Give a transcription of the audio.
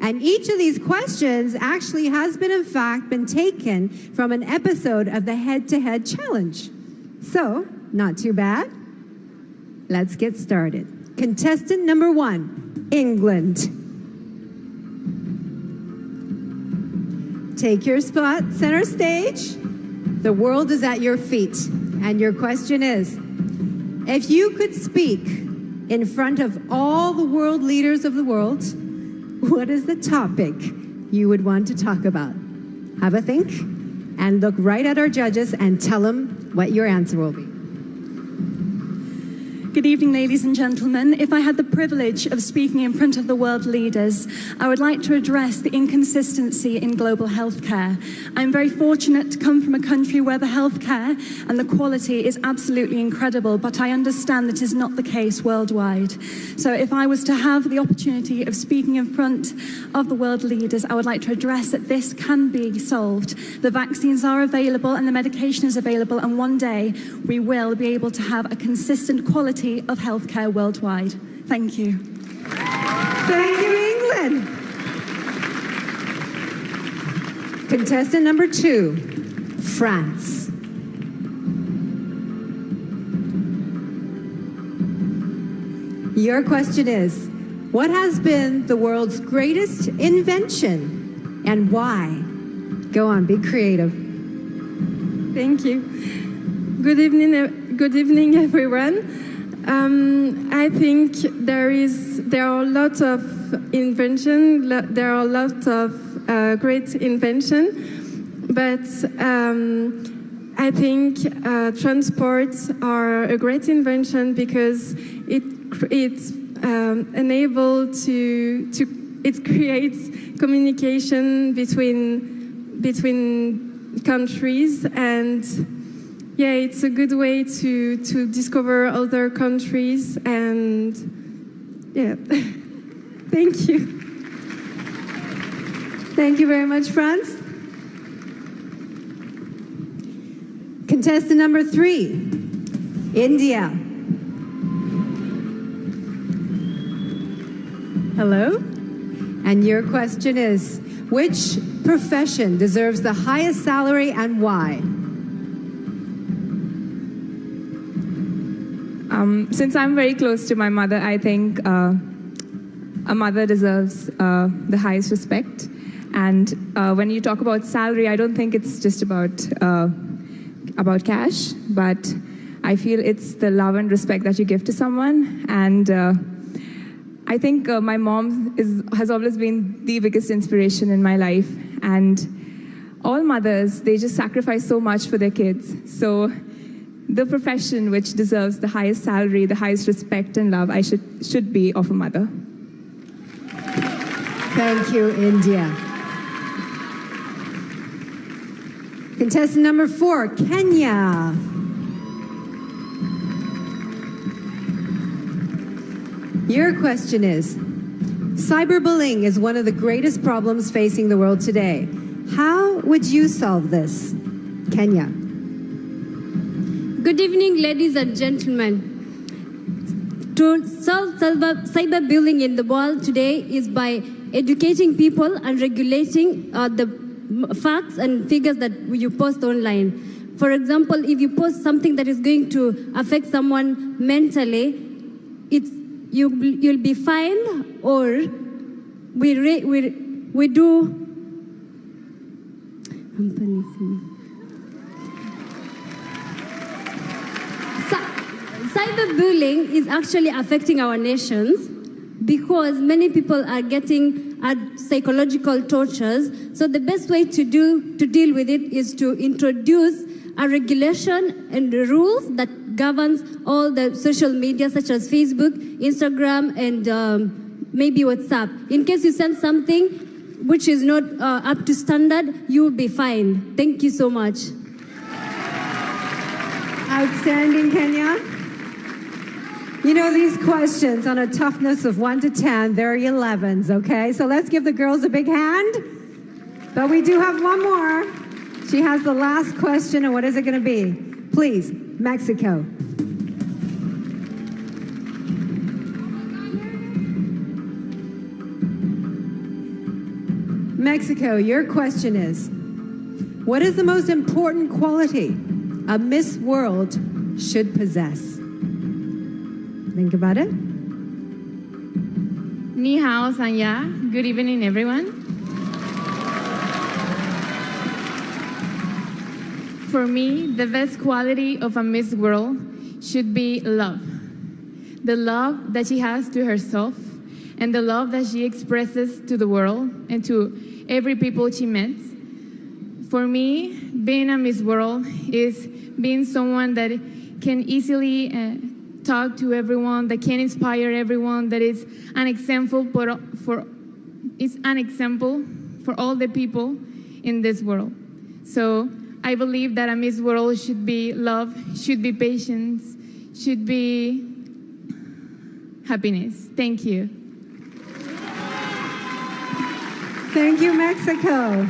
And each of these questions actually has been, in fact, been taken from an episode of the Head-to-Head Challenge. So, not too bad. Let's get started. Contestant number 1, England. Take your spot, center stage. The world is at your feet. And your question is, if you could speak in front of all the world leaders of the world, what is the topic you would want to talk about? Have a think and look right at our judges and tell them what your answer will be. Good evening, ladies and gentlemen. If I had the privilege of speaking in front of the world leaders, I would like to address the inconsistency in global healthcare. I'm very fortunate to come from a country where the healthcare and the quality is absolutely incredible, but I understand that is not the case worldwide. So if I was to have the opportunity of speaking in front of the world leaders, I would like to address that this can be solved. The vaccines are available and the medication is available, and one day we will be able to have a consistent quality of healthcare worldwide. Thank you. Thank you, England. Contestant number 2, France. Your question is, what has been the world's greatest invention and why? Go on, be creative. Thank you. Good evening, everyone. I think there are a lot of invention. There are a lot of great invention, but I think transports are a great invention because it's it creates communication between countries, and yeah, it's a good way to discover other countries, and yeah, thank you. Thank you very much, France. Contestant number 3, India. Hello? And your question is, which profession deserves the highest salary and why? Since I'm very close to my mother, I think a mother deserves the highest respect. And when you talk about salary, I don't think it's just about cash, but I feel it's the love and respect that you give to someone. And I think my mom has always been the biggest inspiration in my life. And all mothers, they just sacrifice so much for their kids. So the profession which deserves the highest salary, the highest respect and love, should be of a mother. Thank you, India. Contestant number 4, Kenya. Your question is, cyberbullying is one of the greatest problems facing the world today. How would you solve this? Kenya. Good evening, ladies and gentlemen. To solve cyberbullying in the world today is by educating people and regulating the facts and figures that you post online. For example, if you post something that is going to affect someone mentally, you'll be fined, or we do. I'm panicking. Cyberbullying is actually affecting our nations because many people are getting psychological tortures. So the best way to deal with it is to introduce a regulation and rules that governs all the social media such as Facebook, Instagram, and maybe WhatsApp. In case you send something which is not up to standard, you will be fined. Thank you so much. Outstanding, Kenya. You know, these questions on a toughness of 1 to 10, they're 11s, okay? So let's give the girls a big hand. But we do have one more. She has the last question, and what is it going to be? Please, Mexico. Mexico, your question is, what is the most important quality a Miss World should possess? Think about it. Ni hao, Sanya. Good evening, everyone. For me, the best quality of a Miss World should be love. The love that she has to herself and the love that she expresses to the world and to every people she meets. For me, being a Miss World is being someone that can easily talk to everyone, that can inspire everyone, that is an example for all the people in this world. So I believe that a Miss World should be love, should be patience, should be happiness. Thank you. Thank you, Mexico.